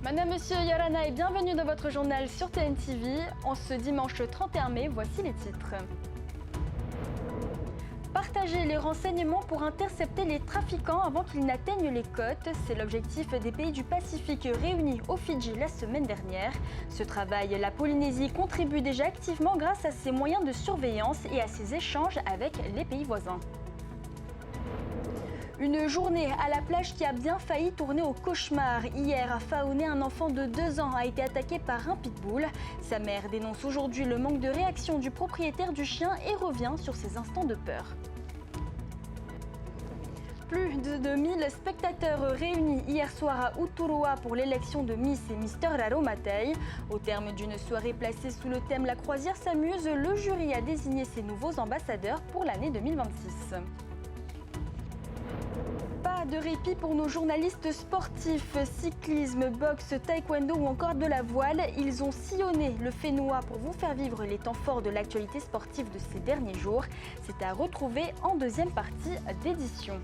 Madame, Monsieur, Yorana et bienvenue dans votre journal sur TNTV. En ce dimanche 31 mai, voici les titres. Partager les renseignements pour intercepter les trafiquants avant qu'ils n'atteignent les côtes, c'est l'objectif des pays du Pacifique réunis aux Fidji la semaine dernière. Ce travail, la Polynésie contribue déjà activement grâce à ses moyens de surveillance et à ses échanges avec les pays voisins. Une journée à la plage qui a bien failli tourner au cauchemar. Hier, à Faoné, un enfant de 2 ans a été attaqué par un pitbull. Sa mère dénonce aujourd'hui le manque de réaction du propriétaire du chien et revient sur ses instants de peur. Plus de 2000 spectateurs réunis hier soir à Uturoa pour l'élection de Miss et Mister Raromatei. Au terme d'une soirée placée sous le thème « La croisière s'amuse », le jury a désigné ses nouveaux ambassadeurs pour l'année 2026. Pas de répit pour nos journalistes sportifs, cyclisme, boxe, taekwondo ou encore de la voile. Ils ont sillonné le Fénois pour vous faire vivre les temps forts de l'actualité sportive de ces derniers jours. C'est à retrouver en deuxième partie d'édition.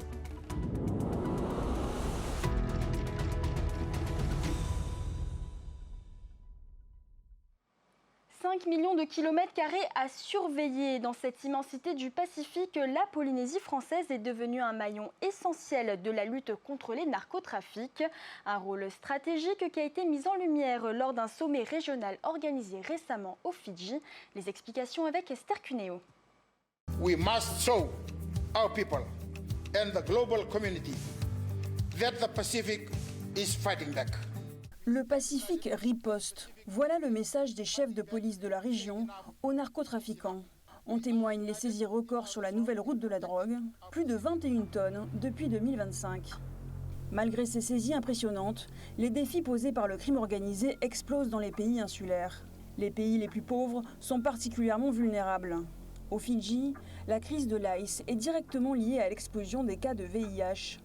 5 millions de kilomètres carrés à surveiller. Dans cette immensité du Pacifique, la Polynésie française est devenue un maillon essentiel de la lutte contre les narcotrafics. Un rôle stratégique qui a été mis en lumière lors d'un sommet régional organisé récemment aux Fidji. Les explications avec Esther Cuneo. We must show our people and the global community that the Pacific is fighting back. Le Pacifique riposte. Voilà le message des chefs de police de la région aux narcotrafiquants. En témoignent les saisies records sur la nouvelle route de la drogue, plus de 21 tonnes depuis 2025. Malgré ces saisies impressionnantes, les défis posés par le crime organisé explosent dans les pays insulaires. Les pays les plus pauvres sont particulièrement vulnérables. Aux Fidji, la crise de l'ICE est directement liée à l'explosion des cas de VIH.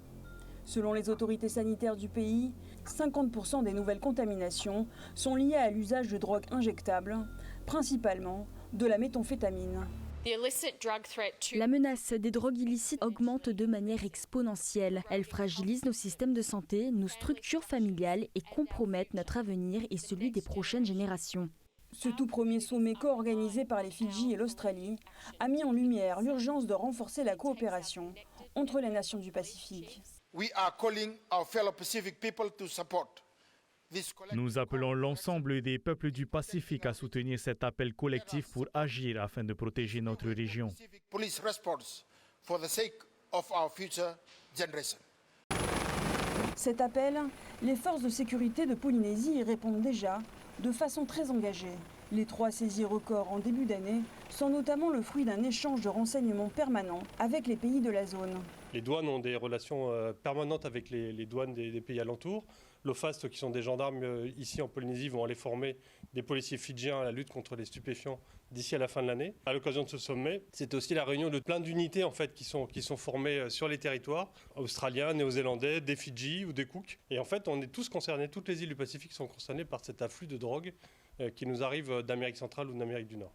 Selon les autorités sanitaires du pays, 50% des nouvelles contaminations sont liées à l'usage de drogues injectables, principalement de la méthamphétamine. La menace des drogues illicites augmente de manière exponentielle. Elle fragilise nos systèmes de santé, nos structures familiales et compromettent notre avenir et celui des prochaines générations. Ce tout premier sommet co-organisé par les Fidji et l'Australie a mis en lumière l'urgence de renforcer la coopération entre les nations du Pacifique. Nous appelons l'ensemble des peuples du Pacifique à soutenir cet appel collectif pour agir afin de protéger notre région. Cet appel, les forces de sécurité de Polynésie y répondent déjà de façon très engagée. Les 3 saisies records en début d'année sont notamment le fruit d'un échange de renseignements permanent avec les pays de la zone. Les douanes ont des relations permanentes avec les douanes des pays alentours. L'OFAST, qui sont des gendarmes ici en Polynésie, vont aller former des policiers fidjiens à la lutte contre les stupéfiants d'ici à la fin de l'année. À l'occasion de ce sommet, c'est aussi la réunion de plein d'unités en fait, qui sont formées sur les territoires, australiens, néo-zélandais, des Fidji ou des Cook. Et en fait, on est tous concernés, toutes les îles du Pacifique sont concernées par cet afflux de drogue qui nous arrive d'Amérique centrale ou d'Amérique du Nord.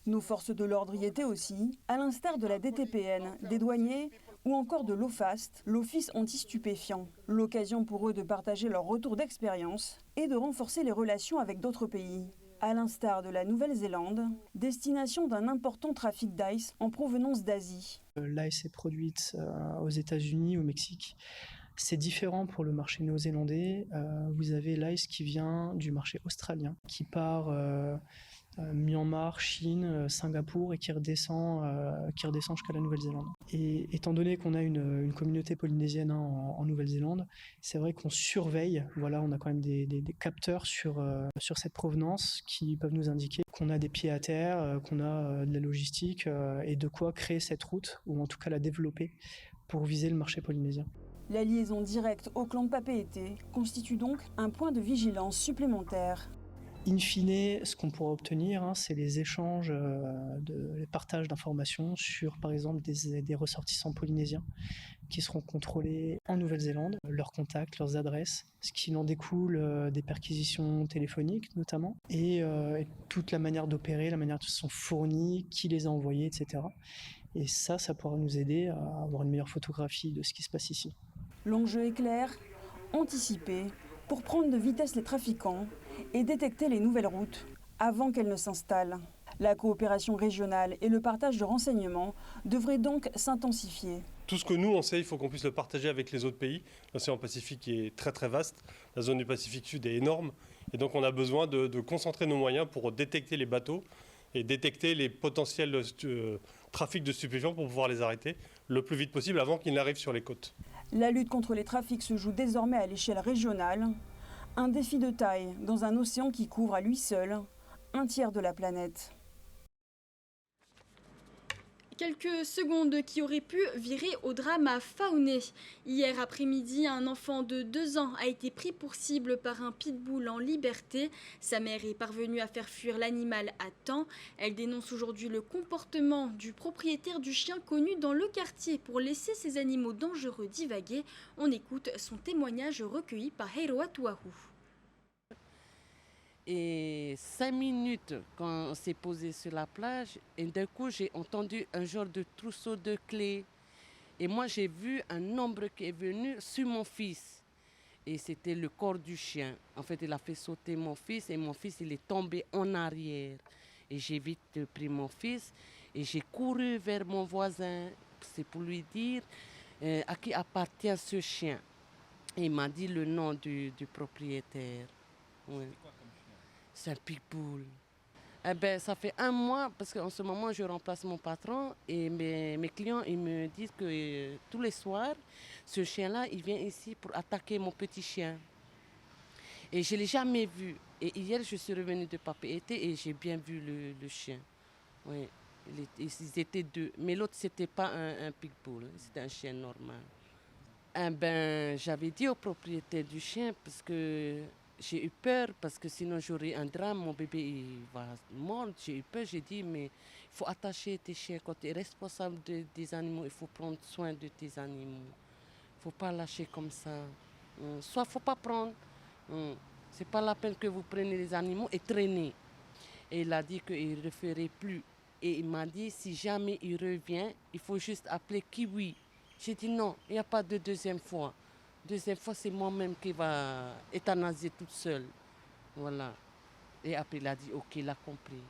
Nos forces de l'ordre y étaient aussi, à l'instar de la DTPN, des douaniers ou encore de l'OFAST, l'Office anti-stupéfiant. L'occasion pour eux de partager leur retour d'expérience et de renforcer les relations avec d'autres pays. À l'instar de la Nouvelle-Zélande, destination d'un important trafic d'ice en provenance d'Asie. L'ice est produite aux États-Unis, au Mexique. C'est différent pour le marché néo-zélandais. Vous avez l'ice qui vient du marché australien, qui part Myanmar, Chine, Singapour et qui redescend jusqu'à la Nouvelle-Zélande. Et étant donné qu'on a une communauté polynésienne en Nouvelle-Zélande, c'est vrai qu'on surveille. Voilà, on a quand même des capteurs sur cette provenance qui peuvent nous indiquer qu'on a des pieds à terre, qu'on a de la logistique et de quoi créer cette route, ou en tout cas la développer pour viser le marché polynésien. La liaison directe au clan de Papeete constitue donc un point de vigilance supplémentaire. In fine, ce qu'on pourra obtenir, c'est les échanges, les partages d'informations sur, par exemple, des ressortissants polynésiens qui seront contrôlés en Nouvelle-Zélande, leurs contacts, leurs adresses, ce qui en découle des perquisitions téléphoniques notamment, et toute la manière d'opérer, la manière dont ils sont fournis, qui les a envoyés, etc. Et ça pourra nous aider à avoir une meilleure photographie de ce qui se passe ici. L'enjeu est clair, anticiper pour prendre de vitesse les trafiquants et détecter les nouvelles routes avant qu'elles ne s'installent. La coopération régionale et le partage de renseignements devraient donc s'intensifier. Tout ce que nous on sait, il faut qu'on puisse le partager avec les autres pays. L'océan Pacifique est très très vaste, la zone du Pacifique Sud est énorme et donc on a besoin de concentrer nos moyens pour détecter les bateaux et détecter les potentiels trafics de stupéfiants pour pouvoir les arrêter le plus vite possible avant qu'ils n'arrivent sur les côtes. La lutte contre les trafics se joue désormais à l'échelle régionale, un défi de taille dans un océan qui couvre à lui seul un tiers de la planète. Quelques secondes qui auraient pu virer au drame à Faunay. Hier après-midi, un enfant de 2 ans a été pris pour cible par un pitbull en liberté. Sa mère est parvenue à faire fuir l'animal à temps. Elle dénonce aujourd'hui le comportement du propriétaire du chien connu dans le quartier pour laisser ces animaux dangereux divaguer. On écoute son témoignage recueilli par Heiroa Tuahu. Et 5 minutes quand on s'est posé sur la plage, et d'un coup j'ai entendu un genre de trousseau de clés. Et moi j'ai vu un ombre qui est venu sur mon fils. Et c'était le corps du chien. En fait, il a fait sauter mon fils et mon fils il est tombé en arrière. Et j'ai vite pris mon fils et j'ai couru vers mon voisin. C'est pour lui dire à qui appartient ce chien. Et il m'a dit le nom du propriétaire. Ouais. C'est un pitbull. Eh ben, ça fait 1 mois, parce qu'en ce moment, je remplace mon patron et mes clients ils me disent que tous les soirs, ce chien-là, il vient ici pour attaquer mon petit chien. Et je ne l'ai jamais vu. Et hier, je suis revenue de Papeete et j'ai bien vu le chien. Oui, ils étaient 2. Mais l'autre, ce n'était pas un pitbull, c'était un chien normal. Eh ben, j'avais dit au propriétaire du chien, parce que j'ai eu peur, parce que sinon j'aurais un drame, mon bébé il va mordre. J'ai eu peur, j'ai dit, mais il faut attacher tes chiens. Quand tu es responsable des animaux, il faut prendre soin de tes animaux. Il ne faut pas lâcher comme ça. Soit il ne faut pas prendre. Ce n'est pas la peine que vous preniez les animaux et traînez. Et il a dit qu'il ne referait plus. Et il m'a dit, si jamais il revient, il faut juste appeler Kiwi. J'ai dit non, il n'y a pas de deuxième fois. Deuxième fois, c'est moi-même qui va euthanasier toute seule. Voilà. Et après, il a dit, ok, il a compris.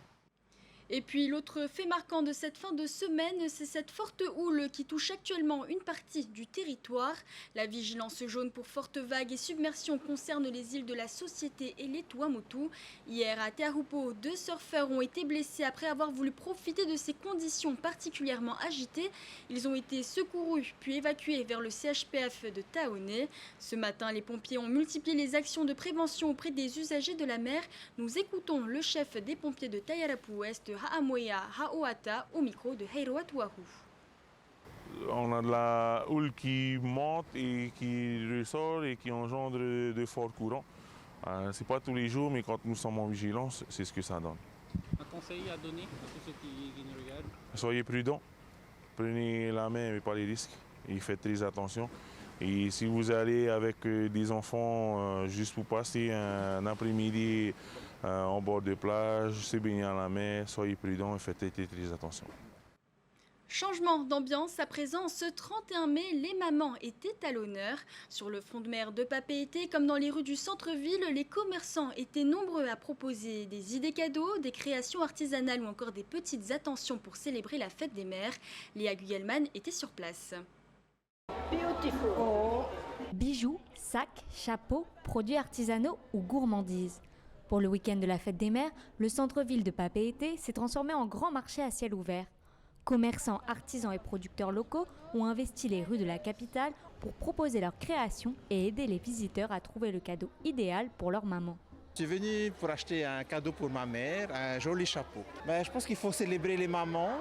Et puis l'autre fait marquant de cette fin de semaine, c'est cette forte houle qui touche actuellement une partie du territoire. La vigilance jaune pour fortes vagues et submersions concerne les îles de la Société et les Tuamotu. Hier à Te Ahupo, 2 surfeurs ont été blessés après avoir voulu profiter de ces conditions particulièrement agitées. Ils ont été secourus puis évacués vers le CHPF de Taonai. Ce matin, les pompiers ont multiplié les actions de prévention auprès des usagers de la mer. Nous écoutons le chef des pompiers de Taiarapu-Ouest, Ha'amoea Ha'oata, au micro de Heiroa Tuahu. On a de la houle qui monte et qui ressort et qui engendre de forts courants. Ce n'est pas tous les jours, mais quand nous sommes en vigilance, c'est ce que ça donne. Un conseil à donner à tous ceux qui nous regardent? Soyez prudents, prenez la main mais pas les risques et faites très attention. Et si vous allez avec des enfants juste pour passer un après-midi en bord de plage, se baigner à la mer, soyez prudents et faites très attention. Changement d'ambiance à présent, ce 31 mai, les mamans étaient à l'honneur. Sur le front de mer de Papeete, comme dans les rues du centre-ville, les commerçants étaient nombreux à proposer des idées cadeaux, des créations artisanales ou encore des petites attentions pour célébrer la fête des mères. Léa Gugelman était sur place. Bijoux, sacs, chapeaux, produits artisanaux ou gourmandises. Pour le week-end de la fête des mères, le centre-ville de Papeete s'est transformé en grand marché à ciel ouvert. Commerçants, artisans et producteurs locaux ont investi les rues de la capitale pour proposer leurs créations et aider les visiteurs à trouver le cadeau idéal pour leur maman. Je suis venu pour acheter un cadeau pour ma mère, un joli chapeau. Je pense qu'il faut célébrer les mamans,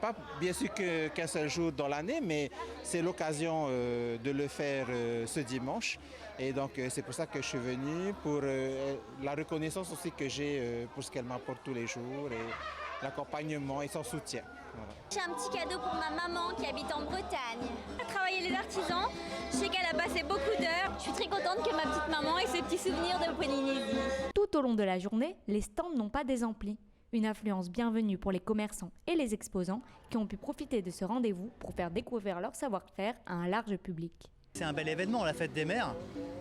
pas bien sûr qu'un seul jour dans l'année, mais c'est l'occasion de le faire ce dimanche. Et donc c'est pour ça que je suis venu, pour la reconnaissance aussi que j'ai pour ce qu'elle m'apporte tous les jours et l'accompagnement et son soutien. Voilà. J'ai un petit cadeau pour ma maman qui habite en Bretagne. Elle a travaillé les artisans, je sais qu'elle a passé beaucoup d'heures. Je suis très contente que ma petite maman ait ce petit souvenir de Polynésie. Tout au long de la journée, les stands n'ont pas désempli. Une influence bienvenue pour les commerçants et les exposants qui ont pu profiter de ce rendez-vous pour faire découvrir leur savoir-faire à un large public. C'est un bel événement, la fête des mères.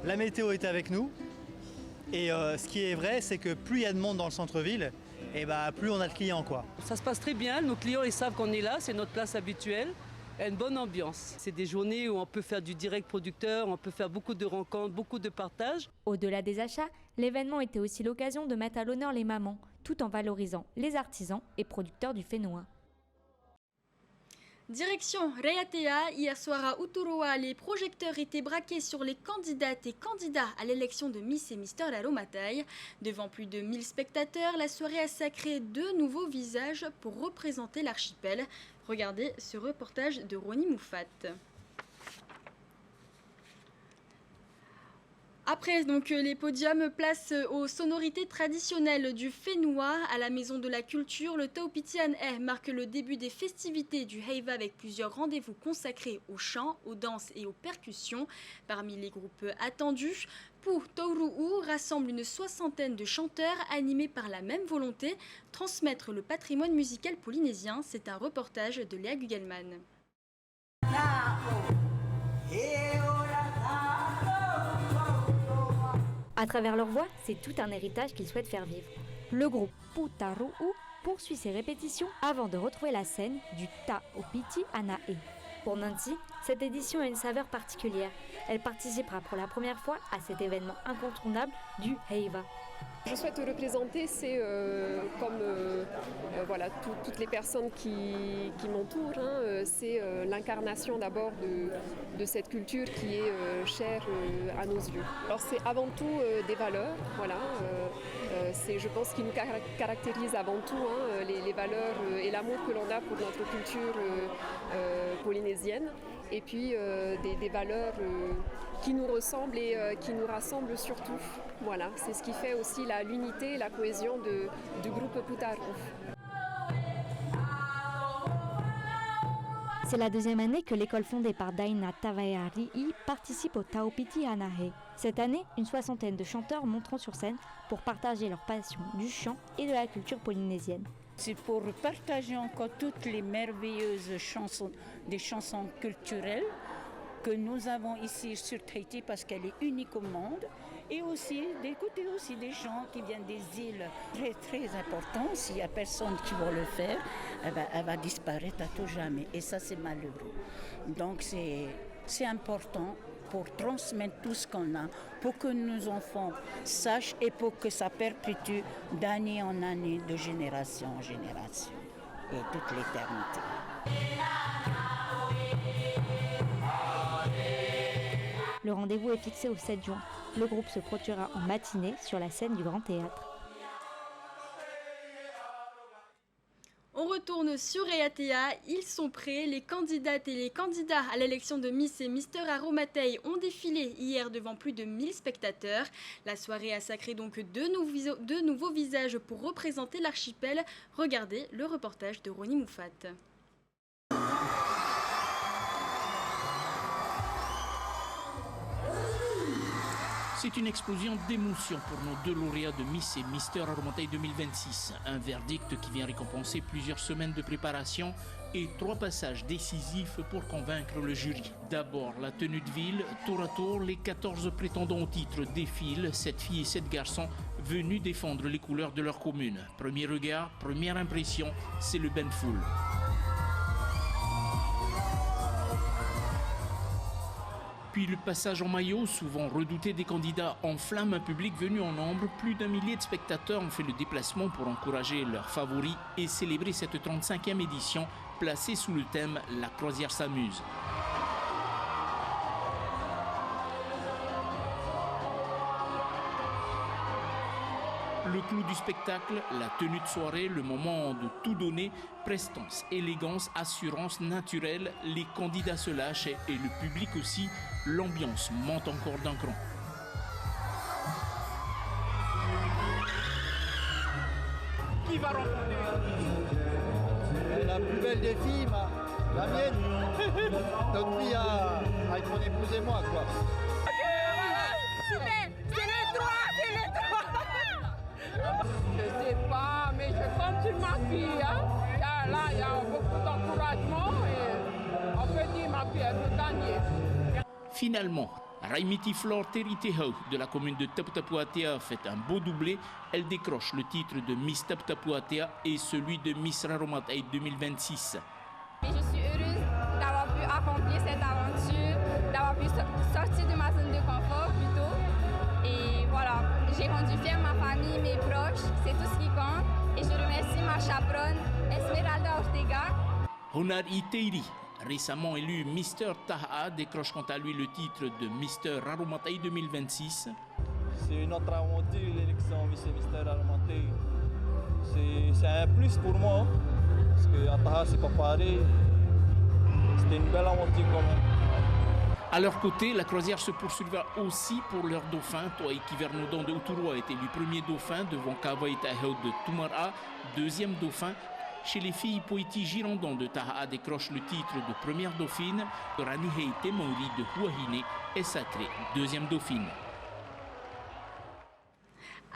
La météo est avec nous. Et ce qui est vrai, c'est que plus il y a de monde dans le centre-ville, et plus on a de clients, quoi. Ça se passe très bien, nos clients ils savent qu'on est là, c'est notre place habituelle. Il y a une bonne ambiance. C'est des journées où on peut faire du direct producteur, on peut faire beaucoup de rencontres, beaucoup de partages. Au-delà des achats, l'événement était aussi l'occasion de mettre à l'honneur les mamans, tout en valorisant les artisans et producteurs du Fénois. Direction Raiatea, hier soir à Uturoa, les projecteurs étaient braqués sur les candidates et candidats à l'élection de Miss et Mister Laromatai. Devant plus de 1000 spectateurs, la soirée a sacré 2 nouveaux visages pour représenter l'archipel. Regardez ce reportage de Roni Moufat. Après donc les podiums, place aux sonorités traditionnelles du Fénois. À la Maison de la Culture, le Taupitian marque le début des festivités du Heiva avec plusieurs rendez-vous consacrés au chant, aux danses et aux percussions. Parmi les groupes attendus, Pu Tauru'u rassemble une 60aine de chanteurs animés par la même volonté, transmettre le patrimoine musical polynésien. C'est un reportage de Léa Gugelman. À travers leur voix, c'est tout un héritage qu'ils souhaitent faire vivre. Le groupe Pu Tauru'u poursuit ses répétitions avant de retrouver la scène du Taupiti Anae. Pour Nancy, cette édition a une saveur particulière. Elle participera pour la première fois à cet événement incontournable du Heiva. Je souhaite représenter, c'est comme voilà, toutes les personnes qui m'entourent, c'est l'incarnation d'abord de cette culture qui est chère à nos yeux. Alors c'est avant tout des valeurs, voilà, c'est je pense qui nous caractérise avant tout, les valeurs et l'amour que l'on a pour notre culture polynésienne, et puis des valeurs qui nous ressemblent et qui nous rassemblent surtout. Voilà, c'est ce qui fait aussi l'unité et la cohésion du groupe Pu Tauru'u. C'est la 2e année que l'école fondée par Daina Tavaiari'i participe au Taupiti Anae. Cette année, une 60aine de chanteurs monteront sur scène pour partager leur passion du chant et de la culture polynésienne. C'est pour partager encore toutes les merveilleuses chansons, des chansons culturelles que nous avons ici sur Tahiti parce qu'elle est unique au monde, et aussi d'écouter aussi des chants qui viennent des îles très très importantes. S'il n'y a personne qui va le faire, elle va disparaître à tout jamais, et ça c'est malheureux. Donc c'est important pour transmettre tout ce qu'on a, pour que nos enfants sachent et pour que ça perpétue d'année en année, de génération en génération, et toute l'éternité. Le rendez-vous est fixé au 7 juin. Le groupe se produira en matinée sur la scène du Grand Théâtre. On retourne sur Raiatea, ils sont prêts. Les candidates et les candidats à l'élection de Miss et Mister Laromatai ont défilé hier devant plus de 1000 spectateurs. La soirée a sacré donc deux nouveaux visages pour représenter l'archipel. Regardez le reportage de Roni Moufat. C'est une explosion d'émotions pour nos 2 lauréats de Miss et Mister Laromatai 2026. Un verdict qui vient récompenser plusieurs semaines de préparation et 3 passages décisifs pour convaincre le jury. D'abord, la tenue de ville. Tour à tour, les 14 prétendants au titre défilent, 7 filles et 7 garçons venus défendre les couleurs de leur commune. Premier regard, première impression, c'est le bain de foule. Puis le passage en maillot, souvent redouté des candidats, enflamme un public venu en nombre. Plus d'1 millier de spectateurs ont fait le déplacement pour encourager leurs favoris et célébrer cette 35e édition placée sous le thème « La croisière s'amuse ». Le clou du spectacle, la tenue de soirée, le moment de tout donner, prestance, élégance, assurance naturelle, les candidats se lâchent et le public aussi, l'ambiance monte encore d'un cran. Qui va remporter? La plus belle des filles, la mienne. Notre fille a être mon épouse et moi, quoi. Je sais pas, mais je compte sur ma fille. Là, il y a beaucoup d'encouragement et on peut dire ma fille, elle peut gagner. Finalement, Raimiti Flor Teriteho de la commune de Taputapuatea fait un beau doublé. Elle décroche le titre de Miss Taputapuatea et celui de Miss Raromatei 2026. Je suis heureuse d'avoir pu accomplir cette aventure, d'avoir pu sortir de ma zone de confort plutôt. Et voilà, j'ai rendu fière ma famille, mes proches, c'est tout ce qui compte. Et je remercie ma chaperonne, Esmeralda Ortega. Honar Iteiri, récemment élu Mister Taha, décroche quant à lui le titre de Mister Raromatei 2026. C'est une autre aventure, l'élection Mister Raromatei. C'est un plus pour moi, parce qu'à Taha, c'est pas pareil. C'était une belle aventure quand même. À leur côté, la croisière se poursuivra aussi pour leur dauphin. Toaï Kivernodon de Uturu a été élu premier dauphin devant Kawai Taheo de Tumara, deuxième dauphin. Chez les filles, Poiti Girondon de Taha décroche le titre de première dauphine. Ranihei Temouri de Huahine est sacrée deuxième dauphine.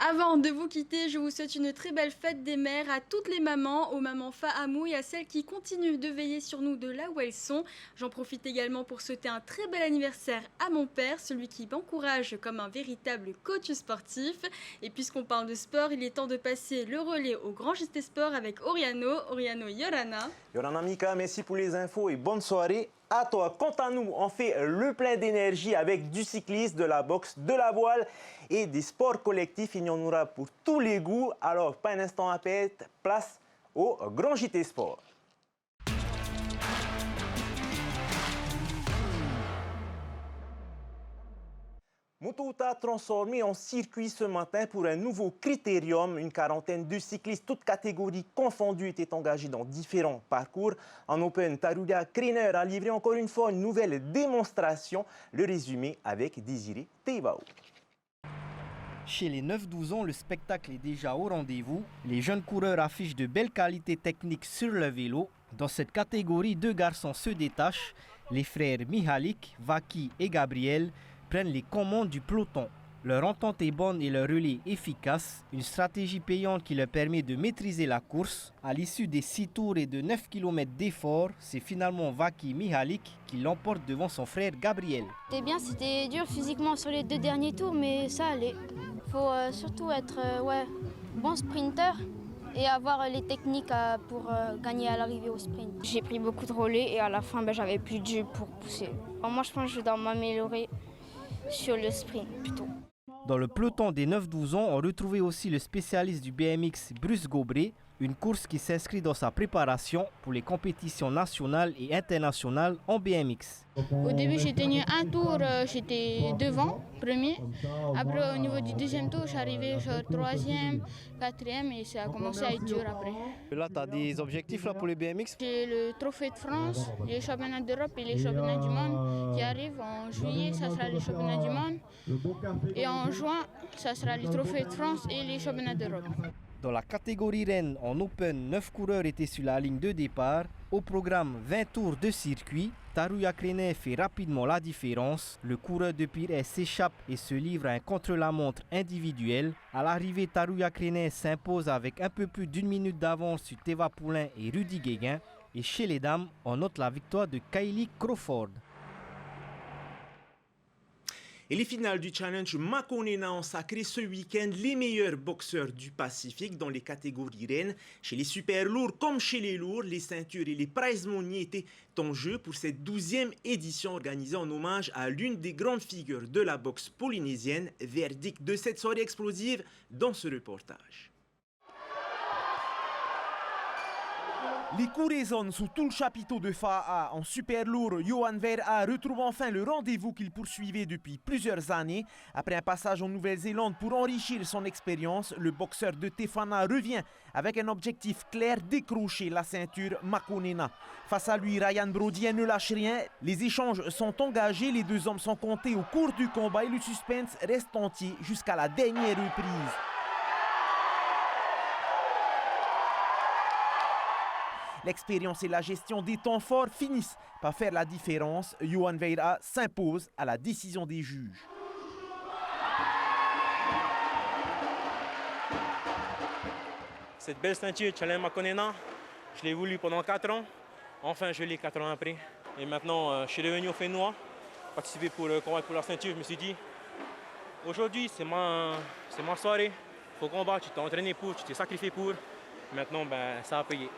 Avant de vous quitter, je vous souhaite une très belle fête des mères à toutes les mamans, aux mamans Fahamou et à celles qui continuent de veiller sur nous de là où elles sont. J'en profite également pour souhaiter un très bel anniversaire à mon père, celui qui m'encourage comme un véritable coach sportif. Et puisqu'on parle de sport, il est temps de passer le relais au Grand JT Sport avec Oriano. Oriano, Yorana. Yorana Mika, merci pour les infos et bonne soirée à toi. Quant à nous, on fait le plein d'énergie avec du cyclisme, de la boxe, de la voile et des sports collectifs. Il y en aura pour tous les goûts. Alors, pas un instant à perdre, place au Grand JT Sport. Motouta transformé en circuit ce matin pour un nouveau critérium. Une quarantaine de cyclistes, toutes catégories confondues, étaient engagés dans différents parcours. En Open, Taruya Kreiner a livré encore une fois une nouvelle démonstration. Le résumé avec Désiré Teibao. Chez les 9-12 ans, le spectacle est déjà au rendez-vous. Les jeunes coureurs affichent de belles qualités techniques sur le vélo. Dans cette catégorie, deux garçons se détachent. Les frères Mihalik, Vaki et Gabriel prennent les commandes du peloton. Leur entente est bonne et leur relais efficace, une stratégie payante qui leur permet de maîtriser la course. À l'issue des 6 tours et de 9 km d'effort, c'est finalement Vaki Mihalik qui l'emporte devant son frère Gabriel. C'était bien, c'était dur physiquement sur les 2 derniers tours, mais ça allait. Il faut surtout être bon sprinter et avoir les techniques pour gagner à l'arrivée au sprint. J'ai pris beaucoup de relais et à la fin, j'avais plus de jus pour pousser. Moi, je pense que je dois m'améliorer sur le sprint plutôt. Dans le peloton des 9-12 ans, on retrouvait aussi le spécialiste du BMX Bruce Gobré, une course qui s'inscrit dans sa préparation pour les compétitions nationales et internationales en BMX. Au début, j'ai tenu un tour, j'étais devant, premier. Après, au niveau du deuxième tour, je suis arrivé sur troisième, quatrième et ça a commencé à être dur après. Là, tu as des objectifs là, pour les BMX? J'ai le trophée de France, les championnats d'Europe et les championnats du monde qui arrivent. En juillet, ça sera les championnats du monde. Et en juin, ça sera les trophées de France et les championnats d'Europe. Dans la catégorie Rennes, en Open, 9 coureurs étaient sur la ligne de départ. Au programme 20 tours de circuit, Taruya Kreiner fait rapidement la différence. Le coureur de Pires s'échappe et se livre à un contre-la-montre individuel. À l'arrivée, Taruya Kreiner s'impose avec un peu plus d'1 minute d'avance sur Teva Poulain et Rudy Guéguin. Et chez les dames, on note la victoire de Kylie Crawford. Et les finales du Challenge Makonena ont sacré ce week-end les meilleurs boxeurs du Pacifique dans les catégories reines. Chez les super lourds comme chez les lourds, les ceintures et les prize money étaient en jeu pour cette 12e édition organisée en hommage à l'une des grandes figures de la boxe polynésienne. Verdict de cette soirée explosive dans ce reportage. Les coups résonnent sous tout le chapiteau de FAA. En super lourd, Johan Vera retrouve enfin le rendez-vous qu'il poursuivait depuis plusieurs années. Après un passage en Nouvelle-Zélande pour enrichir son expérience, le boxeur de Tefana revient avec un objectif clair, décrocher la ceinture Makonena. Face à lui, Ryan Brody ne lâche rien. Les échanges sont engagés, les deux hommes sont comptés au cours du combat et le suspense reste entier jusqu'à la dernière reprise. L'expérience et la gestion des temps forts finissent par faire la différence. Johan Vera s'impose à la décision des juges. Cette belle ceinture Challenge Makonena, je l'ai voulu pendant 4 ans. Enfin, je l'ai 4 ans après. Et maintenant, je suis revenu au Fénois participer pour combattre pour la ceinture. Je me suis dit, aujourd'hui c'est ma soirée, il faut combattre, tu t'es entraîné pour, tu t'es sacrifié pour. Maintenant, ça a payé.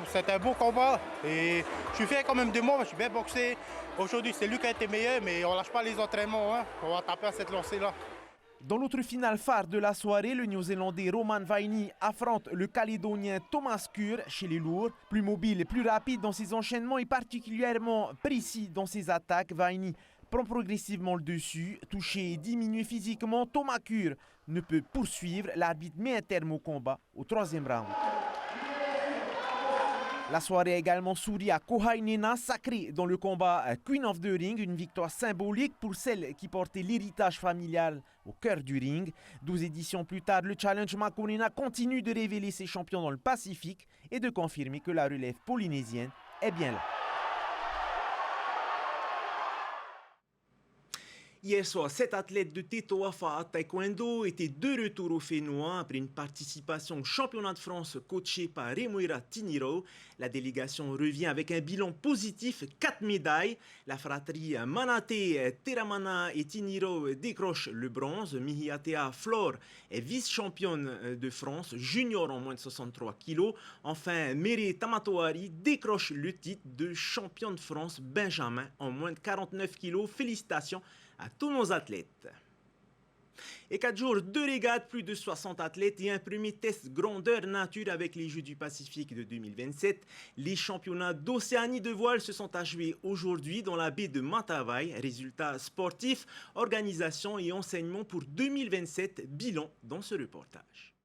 C'est un beau combat et je suis fier quand même de moi, je suis bien boxé. Aujourd'hui, c'est lui qui a été meilleur, mais on ne lâche pas les entraînements. Hein. On va taper à cette lancée-là. Dans l'autre finale phare de la soirée, le Néo-Zélandais Roman Vaini affronte le Calédonien Thomas Kur chez les lourds. Plus mobile et plus rapide dans ses enchaînements et particulièrement précis dans ses attaques, Vaini prend progressivement le dessus. Touché et diminué physiquement, Thomas Kur ne peut poursuivre. L'arbitre met un terme au combat au 3e round. La soirée a également souri à Kohai Nena, sacrée dans le combat Queen of the Ring, une victoire symbolique pour celle qui portait l'héritage familial au cœur du ring. 12 éditions plus tard, le Challenge Makonena continue de révéler ses champions dans le Pacifique et de confirmer que la relève polynésienne est bien là. Hier soir, 7 athlètes de Tétoa Taekwondo étaient de retour au Fénois après une participation au championnat de France coaché par Remuera Tiniro. La délégation revient avec un bilan positif, 4 médailles. La fratrie Manate, Teramana et Tiniro décrochent le bronze. Mihiatea Flore est vice-championne de France junior en moins de 63 kg. Enfin, Mere Tamatoari décroche le titre de champion de France Benjamin en moins de 49 kg. Félicitations à tous nos athlètes. Et 4 jours de régates, plus de 60 athlètes et un premier test grandeur nature avec les Jeux du Pacifique de 2027. Les championnats d'Océanie de voile se sont achevés aujourd'hui dans la baie de Matavai. Résultats sportifs, organisation et enseignement pour 2027. Bilan dans ce reportage.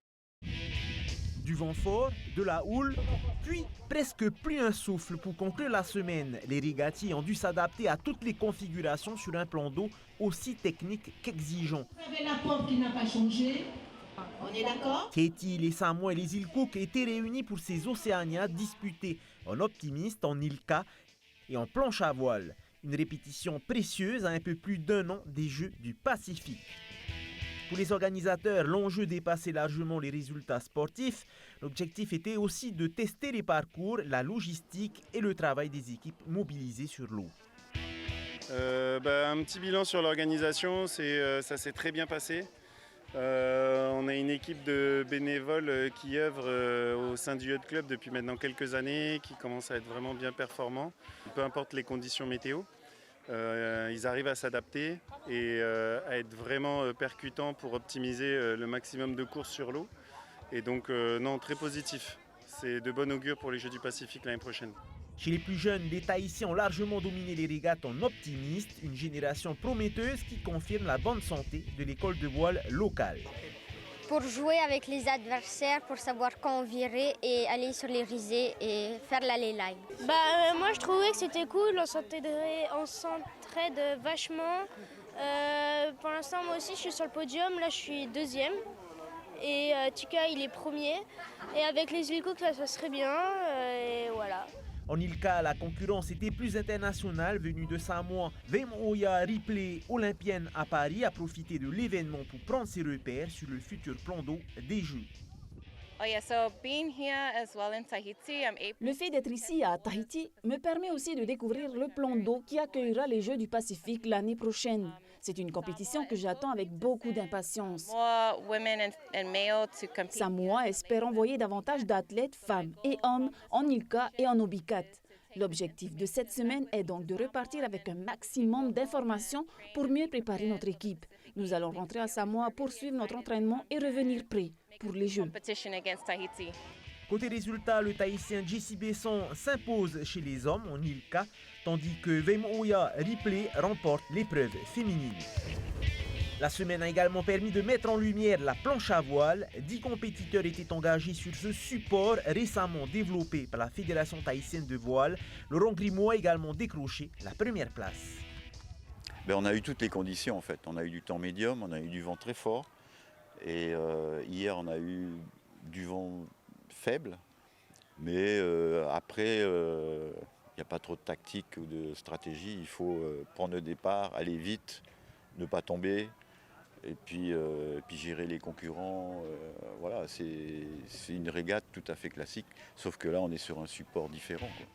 Du vent fort, de la houle, puis presque plus un souffle pour conclure la semaine. Les régatiers ont dû s'adapter à toutes les configurations sur un plan d'eau aussi technique qu'exigeant. Vous avez la porte qui n'a pas changé. On est d'accord? Katie, les Samoa et les îles Cook étaient réunis pour ces Océanias disputés en optimiste, en Ilka et en planche à voile. Une répétition précieuse à un peu plus d'1 an des Jeux du Pacifique. Pour les organisateurs, l'enjeu dépassait largement les résultats sportifs. L'objectif était aussi de tester les parcours, la logistique et le travail des équipes mobilisées sur l'eau. Un petit bilan sur l'organisation, ça s'est très bien passé. On a une équipe de bénévoles qui œuvrent au sein du Yacht Club depuis maintenant quelques années, qui commence à être vraiment bien performants, peu importe les conditions météo. Ils arrivent à s'adapter et à être vraiment percutants pour optimiser le maximum de courses sur l'eau. Et donc, non, très positif. C'est de bon augure pour les Jeux du Pacifique l'année prochaine. Chez les plus jeunes, les Tahitiens ont largement dominé les régates en optimistes, une génération prometteuse qui confirme la bonne santé de l'école de voile locale. Pour jouer avec les adversaires, pour savoir quand virer et aller sur les risées et faire la lay line. Moi je trouvais que c'était cool, on s'entraide vachement. Pour l'instant moi aussi je suis sur le podium, là je suis 2e. Et Tika il est 1er. Et avec les îles Cook ça serait bien, et voilà. En Ilka, la concurrence était plus internationale, venue de Samoa. Vemoya Ripley, olympienne à Paris, a profité de l'événement pour prendre ses repères sur le futur plan d'eau des Jeux. Le fait d'être ici à Tahiti me permet aussi de découvrir le plan d'eau qui accueillera les Jeux du Pacifique l'année prochaine. C'est une compétition que j'attends avec beaucoup d'impatience. Samoa espère envoyer davantage d'athlètes, femmes et hommes, en Ilka et en Obikat. L'objectif de cette semaine est donc de repartir avec un maximum d'informations pour mieux préparer notre équipe. Nous allons rentrer à Samoa, poursuivre notre entraînement et revenir prêts pour les Jeux. Côté résultat, le Tahitien Jessie Besson s'impose chez les hommes en Ilka, tandis que Vemoya Ripley remporte l'épreuve féminine. La semaine a également permis de mettre en lumière la planche à voile. 10 compétiteurs étaient engagés sur ce support récemment développé par la Fédération tahitienne de voile. Laurent Grimaud a également décroché la première place. On a eu toutes les conditions en fait. On a eu du temps médium, on a eu du vent très fort. Et hier on a eu du vent faible. Mais après, il n'y a pas trop de tactique ou de stratégie. Il faut prendre le départ, aller vite, ne pas tomber. Et puis gérer les concurrents, voilà, c'est une régate tout à fait classique, sauf que là on est sur un support différent, quoi.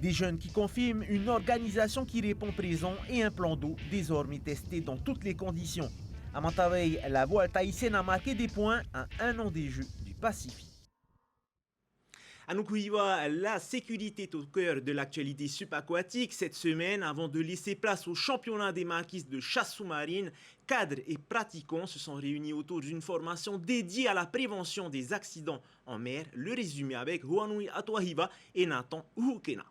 Des jeunes qui confirment une organisation qui répond présent et un plan d'eau désormais testé dans toutes les conditions. À Mantaveille, la voile tahitienne a marqué des points à 1 an des Jeux du Pacifique. À Nukuhiva, la sécurité est au cœur de l'actualité subaquatique. Cette semaine, avant de laisser place au championnat des marquises de chasse sous-marine, cadres et pratiquants se sont réunis autour d'une formation dédiée à la prévention des accidents en mer. Le résumé avec Huanui Atuahiva et Nathan Uhukena.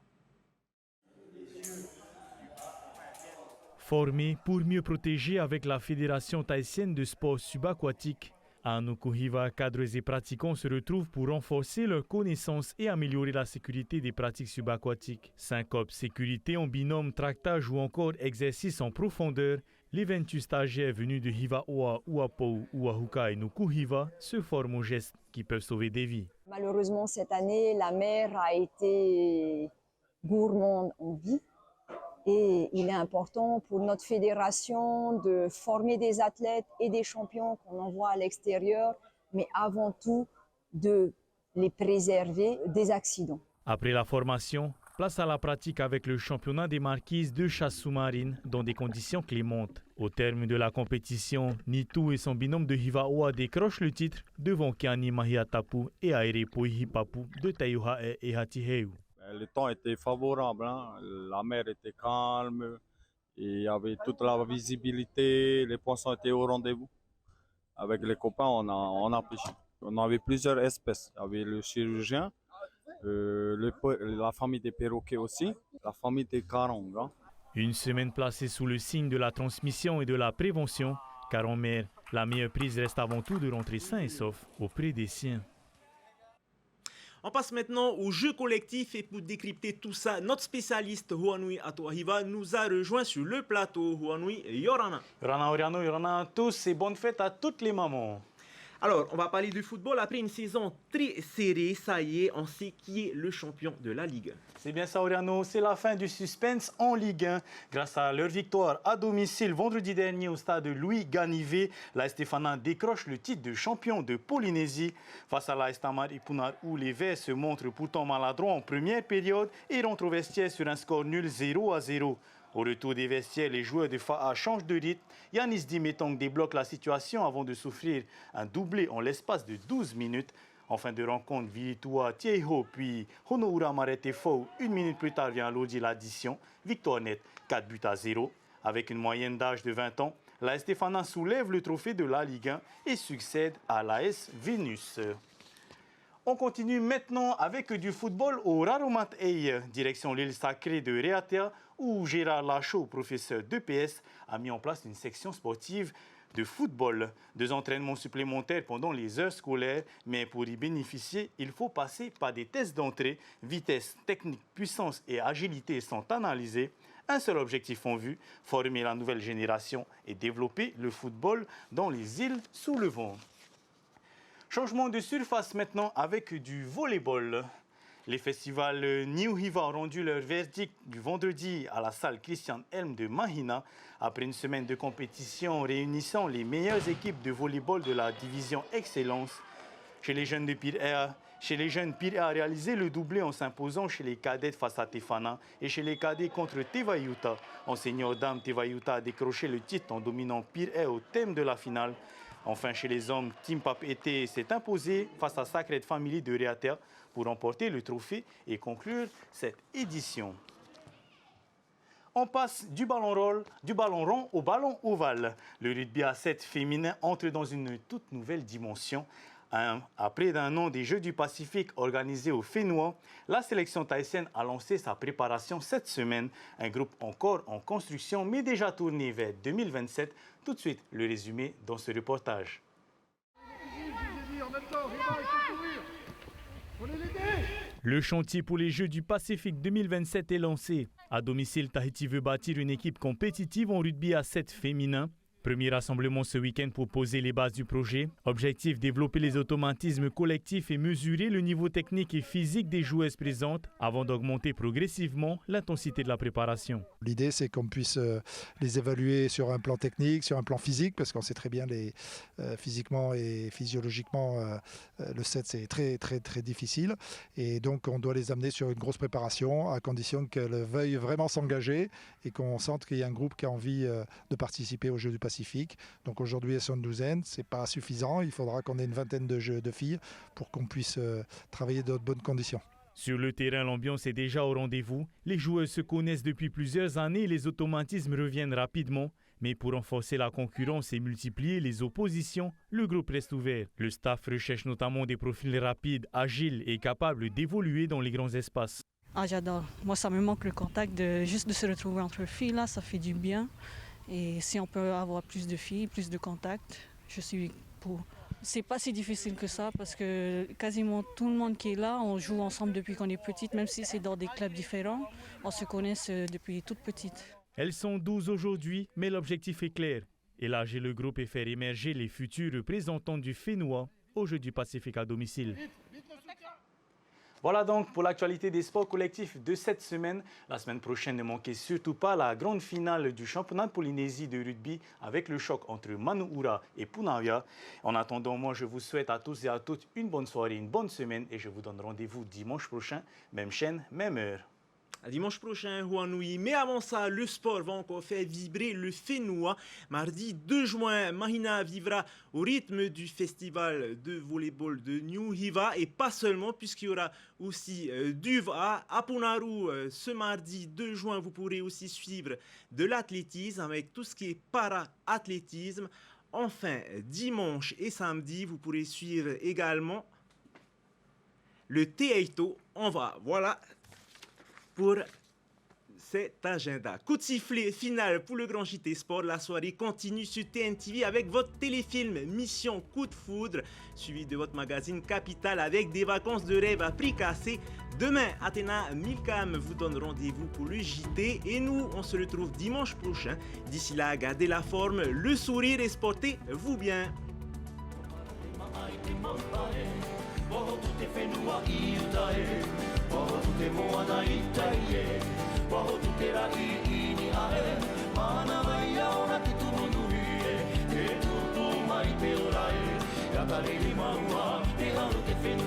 Formés pour mieux protéger avec la Fédération tahitienne de sport subaquatique, à Nukuhiva, cadres et pratiquants se retrouvent pour renforcer leurs connaissances et améliorer la sécurité des pratiques subaquatiques. Syncope, sécurité en binôme, tractage ou encore exercice en profondeur, les 28 stagiaires venus de Hivaoa, Uapou, Uahuka et Nukuhiva se forment aux gestes qui peuvent sauver des vies. Malheureusement, cette année, la mer a été gourmande en vie. Et il est important pour notre fédération de former des athlètes et des champions qu'on envoie à l'extérieur, mais avant tout de les préserver des accidents. Après la formation, place à la pratique avec le championnat des marquises de chasse sous-marine dans des conditions clémentes. Au terme de la compétition, Nitu et son binôme de Hivaoa décrochent le titre devant Kiani Mahiatapu et Aere Poihipapu de Taiuhae et Hatiheu. Le temps était favorable, hein. La mer était calme, et il y avait toute la visibilité, les poissons étaient au rendez-vous. Avec les copains, on a pêché. On avait plusieurs espèces. Il y avait le chirurgien, la famille des perroquets aussi, la famille des carongs. Hein. Une semaine placée sous le signe de la transmission et de la prévention, car en mer, la meilleure prise reste avant tout de rentrer sain et sauf auprès des siens. On passe maintenant au jeu collectif et pour décrypter tout ça, notre spécialiste Huanui Atuahiva nous a rejoint sur le plateau. Huanui Yorana. Yorana à tous et bonne fête à toutes les mamans. Alors, on va parler du football après une saison très serrée. Ça y est, on sait qui est le champion de la Ligue. C'est bien ça, Oriano. C'est la fin du suspense en Ligue 1. Grâce à leur victoire à domicile vendredi dernier au stade Louis Ganivet, la Stéphana décroche le titre de champion de Polynésie. Face à la Tamar Ipunar, où les Verts se montrent pourtant maladroits en première période et rentrent au vestiaire sur un score nul 0-0. Au retour des vestiaires, les joueurs de FAA changent de rythme. Yanis Dimetong débloque la situation avant de souffrir un doublé en l'espace de 12 minutes. En fin de rencontre, Vilitua Tieho puis Honoura Marete-Fou. Une minute plus tard vient alourdir l'addition. Victoire nette, 4-0. Avec une moyenne d'âge de 20 ans, la Stéphana soulève le trophée de la Ligue 1 et succède à l'AS Vénus. On continue maintenant avec du football au Raromat Eye, direction l'île sacrée de Reatea, où Gérard Lachaud, professeur d'EPS, a mis en place une section sportive de football. 2 entraînements supplémentaires pendant les heures scolaires, mais pour y bénéficier, il faut passer par des tests d'entrée. Vitesse, technique, puissance et agilité sont analysés. Un seul objectif en vue, former la nouvelle génération et développer le football dans les îles sous le vent. Changement de surface maintenant avec du volleyball. Les festivals New Hiva ont rendu leur verdict du vendredi à la salle Christian Elm de Mahina après une semaine de compétition réunissant les meilleures équipes de volleyball de la division Excellence. Chez les jeunes Pire a réalisé le doublé en s'imposant chez les cadettes face à Tefana et chez les cadets contre Tevayuta. En senior dame, Tevayuta a décroché le titre en dominant Pire au thème de la finale. Enfin, chez les hommes, Team Pap Été s'est imposé face à Sacred Family de Reatea pour remporter le trophée et conclure cette édition. On passe du ballon rond au ballon ovale. Le rugby à 7 féminin entre dans une toute nouvelle dimension. Après d'un an des Jeux du Pacifique organisés au Fénois, la sélection tahitienne a lancé sa préparation cette semaine. Un groupe encore en construction, mais déjà tourné vers 2027. Tout de suite, le résumé dans ce reportage. Le chantier pour les Jeux du Pacifique 2027 est lancé. À domicile, Tahiti veut bâtir une équipe compétitive en rugby à 7 féminin. Premier rassemblement ce week-end pour poser les bases du projet. Objectif, développer les automatismes collectifs et mesurer le niveau technique et physique des joueuses présentes avant d'augmenter progressivement l'intensité de la préparation. L'idée, c'est qu'on puisse les évaluer sur un plan technique, sur un plan physique, parce qu'on sait très bien physiquement et physiologiquement, le set c'est très difficile. Et donc on doit les amener sur une grosse préparation à condition qu'elles veuillent vraiment s'engager et qu'on sente qu'il y a un groupe qui a envie de participer aux Jeux du Pacifique. Donc aujourd'hui elles sont une douzaine, c'est pas suffisant, il faudra qu'on ait une vingtaine de filles pour qu'on puisse travailler dans de bonnes conditions. Sur le terrain, l'ambiance est déjà au rendez-vous. Les joueuses se connaissent depuis plusieurs années et les automatismes reviennent rapidement. Mais pour renforcer la concurrence et multiplier les oppositions, le groupe reste ouvert. Le staff recherche notamment des profils rapides, agiles et capables d'évoluer dans les grands espaces. Ah, j'adore. Moi, ça me manque le contact, juste de se retrouver entre filles, là, ça fait du bien. Et si on peut avoir plus de filles, plus de contacts, je suis pour. C'est pas si difficile que ça parce que quasiment tout le monde qui est là, on joue ensemble depuis qu'on est petite, même si c'est dans des clubs différents, on se connaît depuis toute petite. Elles sont 12 aujourd'hui, mais l'objectif est clair. Élargir le groupe et faire émerger les futurs représentants du Fénois aux Jeux du Pacifique à domicile. Voilà donc pour l'actualité des sports collectifs de cette semaine. La semaine prochaine, ne manquez surtout pas la grande finale du championnat de Polynésie de rugby avec le choc entre Manuhura et Punaoya. En attendant, moi je vous souhaite à tous et à toutes une bonne soirée, une bonne semaine et je vous donne rendez-vous dimanche prochain, même chaîne, même heure. À dimanche prochain, Huanui. Mais avant ça, le sport va encore faire vibrer le Fénois. Mardi 2 juin, Mahina vivra au rythme du festival de volleyball de New Hiva. Et pas seulement, puisqu'il y aura aussi d'UVA à Punaru. Ce mardi 2 juin, vous pourrez aussi suivre de l'athlétisme avec tout ce qui est para-athlétisme. Enfin, dimanche et samedi, vous pourrez suivre également le Teito. Voilà pour cet agenda. Coup de sifflet final pour le Grand JT Sport. La soirée continue sur TNTV avec votre téléfilm Mission Coup de Foudre, suivi de votre magazine Capital avec des vacances de rêve à prix cassé. Demain, Athéna Milcam vous donne rendez-vous pour le JT et nous, on se retrouve dimanche prochain. D'ici là, gardez la forme, le sourire et sportez-vous bien. Waho te moana i taie, waho te rai i ni ae, mana mai aona te tunu nui e, e tutu mai te orae, ka kare li maua, te haru te whenua.